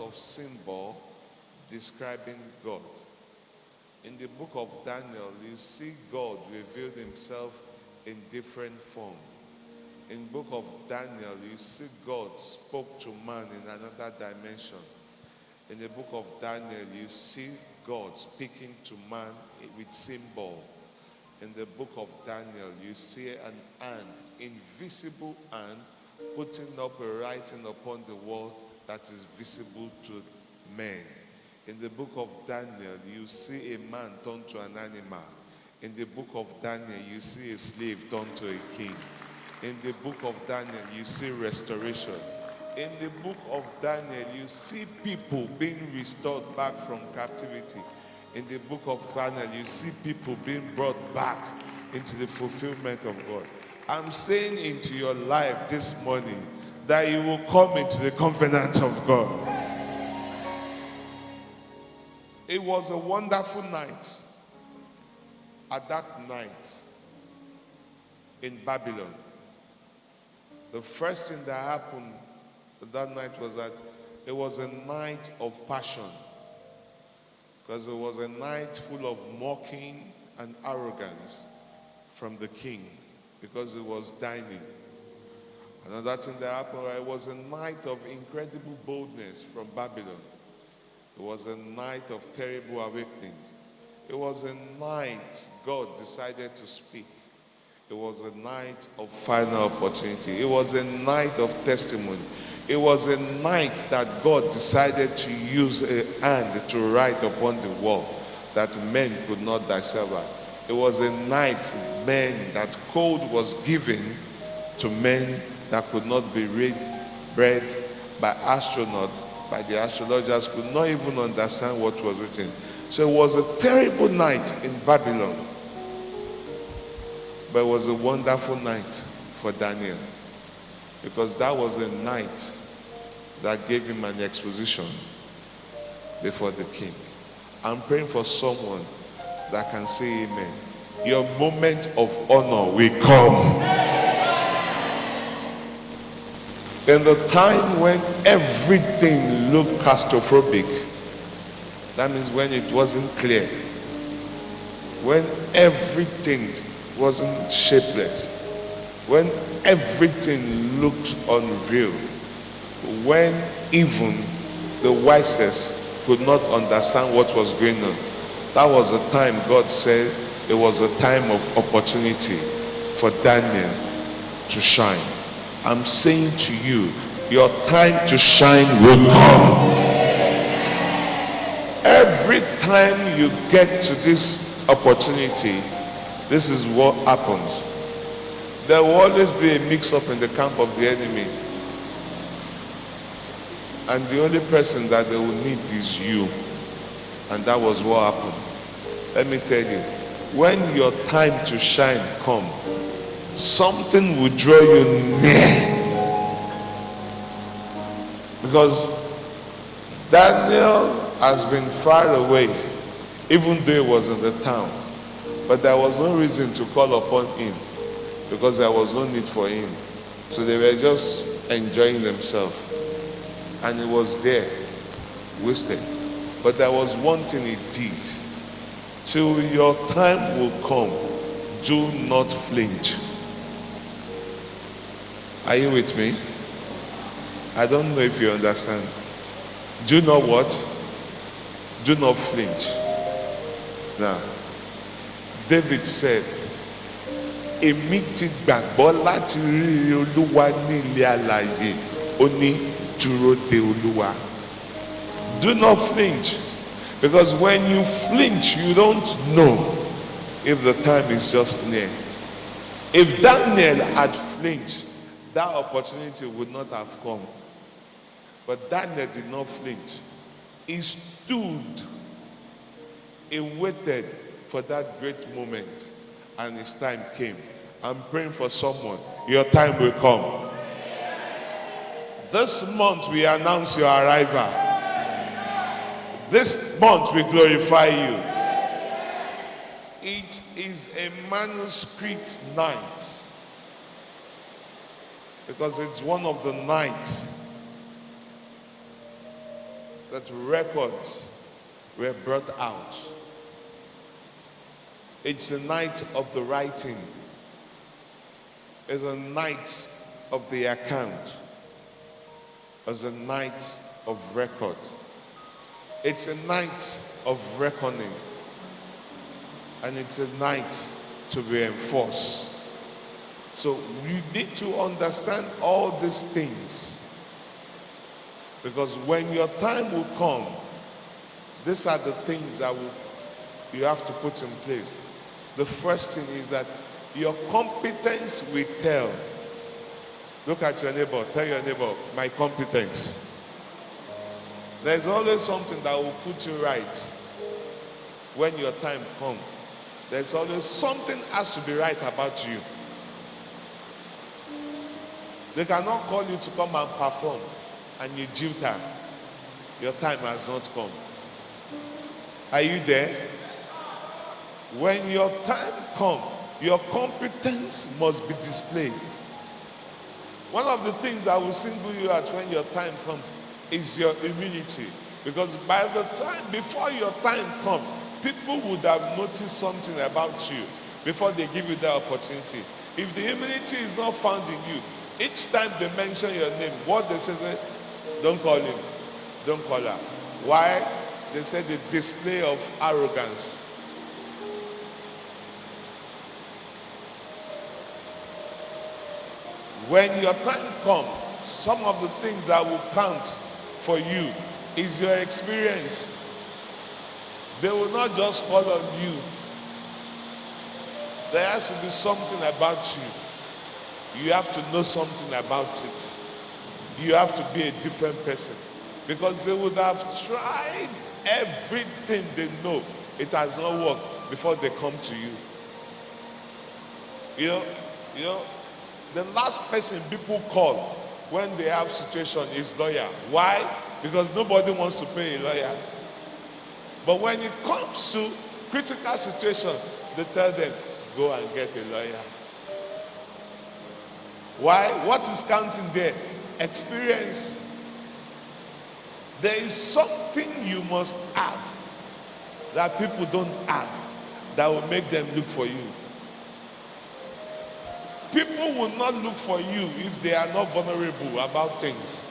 of symbol describing God. In the book of Daniel, you see God revealed himself in different form. In the book of Daniel, you see God spoke to man in another dimension. In the book of Daniel, you see God speaking to man with symbol. In the book of Daniel, you see an hand, invisible hand, putting up a writing upon the wall that is visible to men. In the book of Daniel, you see a man turned to an animal. In the book of Daniel, you see a slave turned to a king. In the book of Daniel, you see restoration. In the book of Daniel, you see people being restored back from captivity. In the book of Daniel, you see people being brought back into the fulfillment of God. I'm saying into your life this morning that you will come into the covenant of God. It was a wonderful night. At that night in Babylon, the first thing that happened that night was that it was a night of passion, because it was a night full of mocking and arrogance from the king, because he was dining. Another thing that happened, it was a night of incredible boldness from Babylon. It was a night of terrible awakening. It was a night God decided to speak. It was a night of final opportunity. It was a night of testimony. It was a night that God decided to use a hand to write upon the wall that men could not decipher. It was a night that code was given to men that could not be read by astronauts, by the astrologers, could not even understand what was written. So it was a terrible night in Babylon, but it was a wonderful night for Daniel, because that was a night that gave him an exposition before the king. I'm praying for someone that can say amen. Your moment of honor will come. In the time when everything looked claustrophobic, that means when it wasn't clear, when everything wasn't shapeless, when everything looked unreal, when even the wisest could not understand what was going on, that was the time God said it was a time of opportunity for Daniel to shine. I'm saying to you, your time to shine will come. Every time you get to this opportunity, this is what happens. There will always be a mix-up in the camp of the enemy. And the only person that they will need is you. And that was what happened. Let me tell you, when your time to shine comes, something will draw you near. Because Daniel has been far away, even though he was in the town. But there was no reason to call upon him, because there was no need for him. So they were just enjoying themselves. And he was there, wasted. But there was one thing he did. Till your time will come, do not flinch. Are you with me? I don't know if you understand. Do not what? Do not flinch. Now, David said, èmi ti gbàgbọ́ láti rí Olúwa ní ilé alààyè, ó ní dúró de Olúwa. Do not flinch, because when you flinch, you don't know if the time is just near. If Daniel had flinched, that opportunity would not have come. But Daniel did not flinch. He stood. He waited for that great moment, and his time came. I'm praying for someone. Your time will come. This month we announce your arrival. This month we glorify you. It is a manuscript night, because it's one of the nights that records were brought out. It's the night of the writing. It's the night of the account. It's a night of record. It's a night of reckoning. And it's a night to be enforced. So you need to understand all these things. Because when your time will come, these are the things that you have to put in place. The first thing is that your competence will tell. Look at your neighbor. Tell your neighbor, my competence. There's always something that will put you right when your time comes. There's always something has to be right about you. They cannot call you to come and perform and you jilter. Your time has not come. Are you there? When your time comes, your competence must be displayed. One of the things I will single you out when your time comes is your immunity. Because by the time, before your time comes, people would have noticed something about you before they give you that opportunity. If the immunity is not found in you, each time they mention your name, what they say, don't call him, don't call her. Why? They say the display of arrogance. When your time comes, some of the things that will count for you is your experience. They will not just call on you. There has to be something about you. You have to know something about it. You have to be a different person. Because they would have tried everything they know. It has not worked before they come to you. You know, the last person people call when they have situation is lawyer. Why? Because nobody wants to pay a lawyer. But when it comes to critical situation, they tell them, go and get a lawyer. Why? What is counting there? Experience. There is something you must have that people don't have that will make them look for you. People will not look for you if they are not vulnerable about things.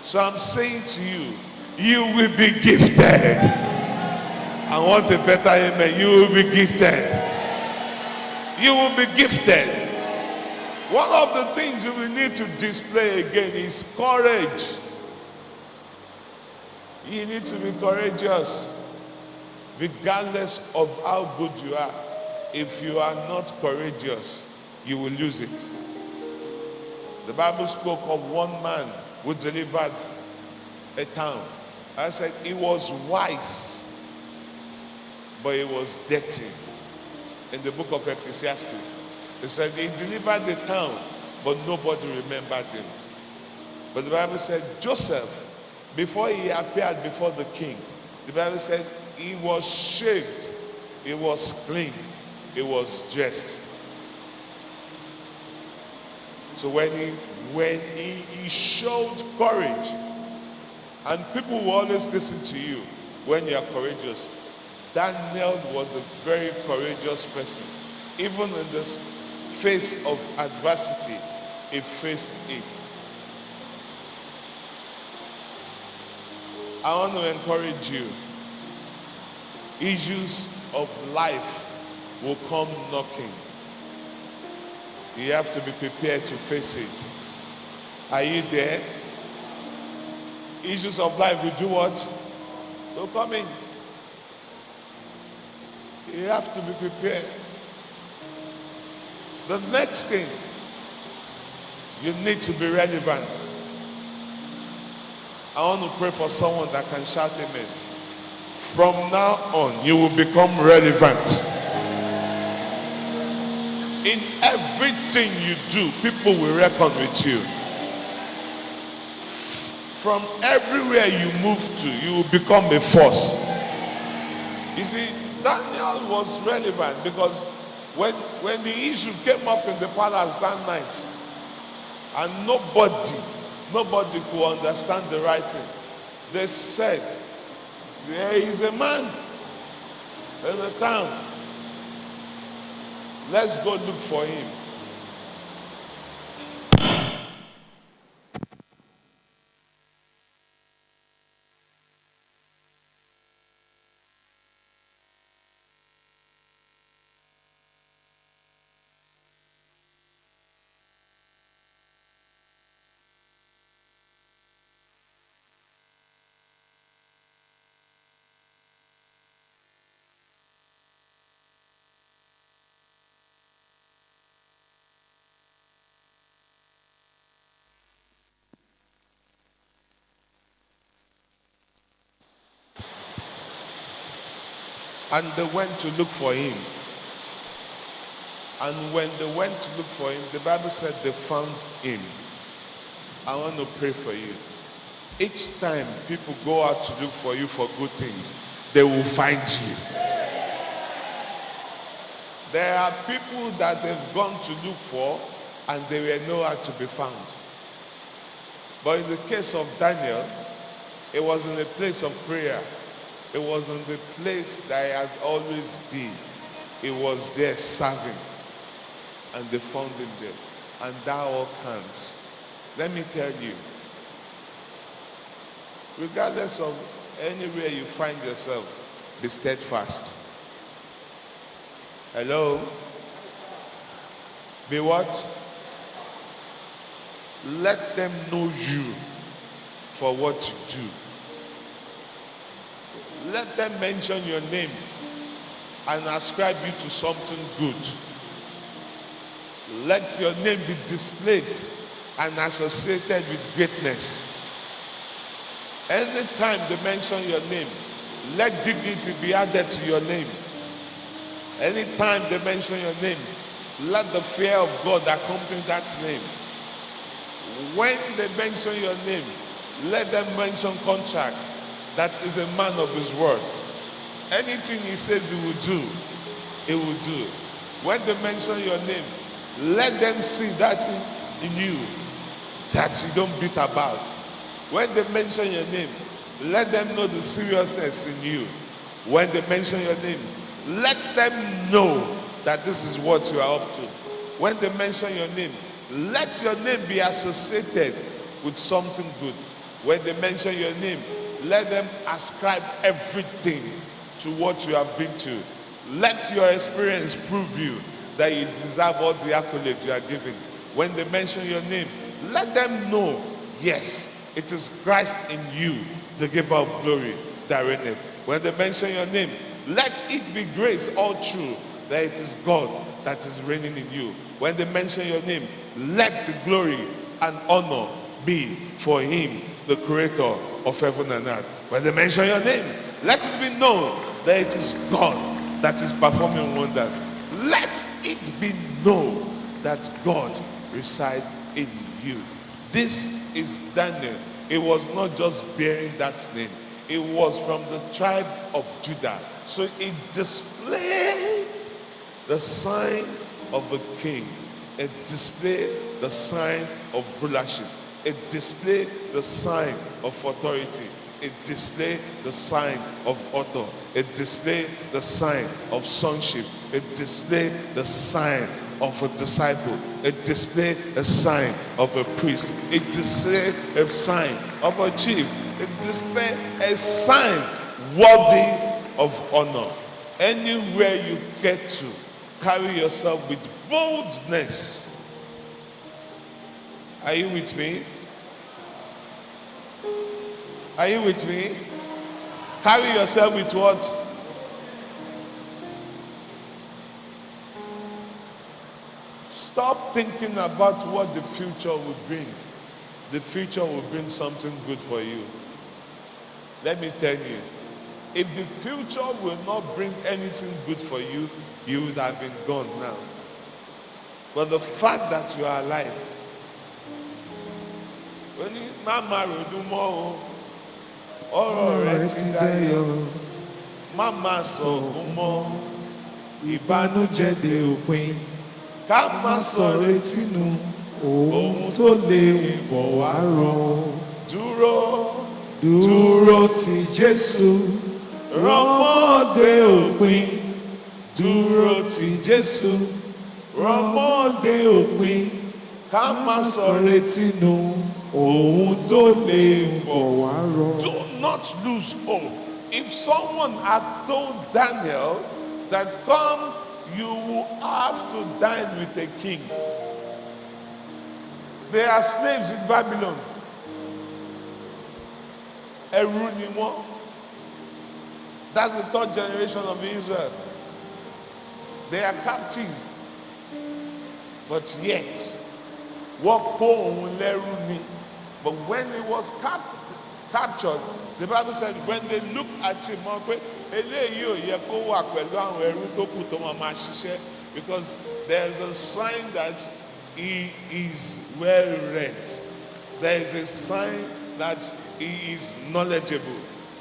So I'm saying to you, you will be gifted. I want a better amen. You will be gifted. You will be gifted. One of the things you will need to display again is courage. You need to be courageous, regardless of how good you are. If you are not courageous, you will lose it. The Bible spoke of one man who delivered a town. I said he was wise, but he was dirty. In the book of Ecclesiastes, it said he delivered the town, but nobody remembered him. But the Bible said Joseph, before he appeared before the king, the Bible said he was shaved, he was clean, he was dressed. So when he showed courage, and people will always listen to you when you are courageous. Daniel was a very courageous person. Even in the face of adversity, he faced it. I want to encourage you. Issues of life will come knocking. You have to be prepared to face it. Are you there? Issues of life will do what? Will come in. You have to be prepared. The next thing, you need to be relevant. I want to pray for someone that can shout amen. From now on, you will become relevant. In everything you do, people will reckon with you. From everywhere you move to, you will become a force. You see, Daniel was relevant because when the issue came up in the palace that night, and nobody could understand the writing, They said, there is a man in the town. Let's go look for him. And they went to look for him. And when they went to look for him, the Bible said they found him. I want to pray for you. Each time people go out to look for you for good things, they will find you. There are people that they've gone to look for and they were nowhere to be found. But in the case of Daniel, it was in a place of prayer. It was in the place that he had always been. He was there serving. And they found him there. And that all counts. Let me tell you, regardless of anywhere you find yourself, be steadfast. Hello? Be what? Let them know you for what you do. Let them mention your name and ascribe you to something good. Let your name be displayed and associated with greatness. Anytime they mention your name, let dignity be added to your name. Anytime they mention your name, let the fear of God accompany that name. When they mention your name, let them mention contract. That is a man of his word. Anything he says he will do, he will do. When they mention your name, let them see that in you that you don't beat about. When they mention your name, let them know the seriousness in you. When they mention your name, let them know that this is what you are up to. When they mention your name, let your name be associated with something good. When they mention your name, let them ascribe everything to what you have been to. Let your experience prove you that you deserve all the accolades you are given. When they mention your name, let them know, yes, it is Christ in you, the giver of glory, that reigneth. When they mention your name, let it be grace all true, that it is God that is reigning in you. When they mention your name, let the glory and honor be for him, the creator of heaven and earth. When they mention your name, let it be known that it is God that is performing wonders. Let it be known that God resides in you. This is Daniel. It was not just bearing that name. It was from the tribe of Judah. So it displayed the sign of a king. It displayed the sign of rulership. It displayed the sign of authority. It displayed the sign of author. It displayed the sign of sonship. It displayed the sign of a disciple. It displayed a sign of a priest. It displayed a sign of a chief. It displayed a sign worthy of honor. Anywhere you get to, carry yourself with boldness. Are you with me? Are you with me? Carry yourself with what? Stop thinking about what the future will bring. The future will bring something good for you. Let me tell you, if the future will not bring anything good for you, you would have been gone now. But the fact that you are alive, when you mama do more, ọ̀rọ̀ rẹ̀ ti dayọ̀, mama sọ̀kún mọ́, ìbànújẹ́ dé òpin, ká má sọ retí nù, ohun tó lè bọ̀ wá rọ̀. Dúró Dúró ti Jésù, rọ́mọdé òpin. Dúró ti Jésù, rọ́mọdé òpin. Ká má sọ retí nù, ohun tó lè bọ̀ wá rọ̀. Do not lose hope. If someone had told Daniel that come, you will have to dine with a king. They are slaves in Babylon. Ẹrú ni wọ́n. That's the third generation of Israel. They are captives. But yet, wọ́n kó òun lẹ́rú ni. But when he was captured, the Bible said when they looked at him, wọ́n pé eléyìí ò yẹ kó wà pẹ̀lú àwọn ẹrú tó kù tó máa ṣiṣẹ́, because there is a sign that he is well read. There is a sign that he is knowledgeable.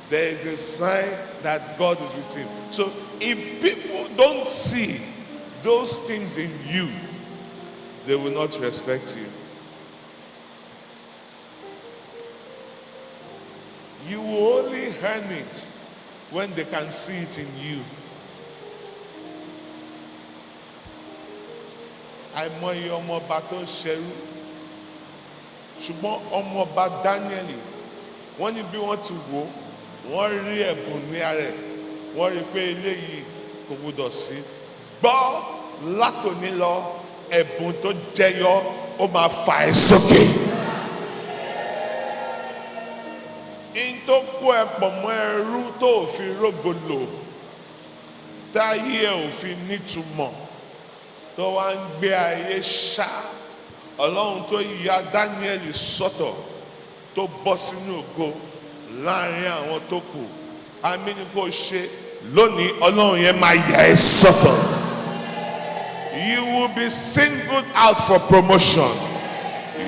There is a sign that God is with him. So if people don't see those things in you, they will not respect you. You will only earn it when they can see it in you. Àìmọye ọmọọba tó ṣẹrú, ṣùgbọ́n ọmọọba Daniel, wọ́n ní bí wọ́n ti wò, wọ́n rí ẹ̀bùn ní ara ẹ̀, wọ́n rí pé eléyìí kò gbọdọ̀ sí. Gbọ́ látòní lọ, ẹ̀bùn tó jẹyọ ó máa fà ẹ́ sókè. In tó kó ẹ pọ̀ mọ́ ẹrú tó fi rógolo, táyé ẹ ò fi nítumọ̀, tó wá ń gbé ayé ṣá, Ọlọ́run tó ya Daniel sọ́tọ̀, tó bọ́ sínú ògo láàrin àwọn tó kù, àmì ni kò ṣe lónìí, Ọlọ́run yẹn máa yà ẹ́ sọ́tọ̀. You will be singled out for promotion.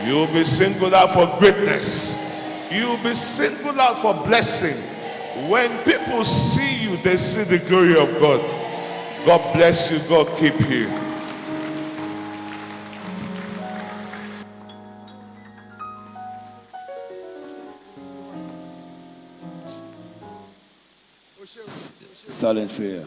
You will be singled out for greatness. You will be singled out for blessing. When people see you, they see the glory of God. God bless you. God keep you. Silent prayer.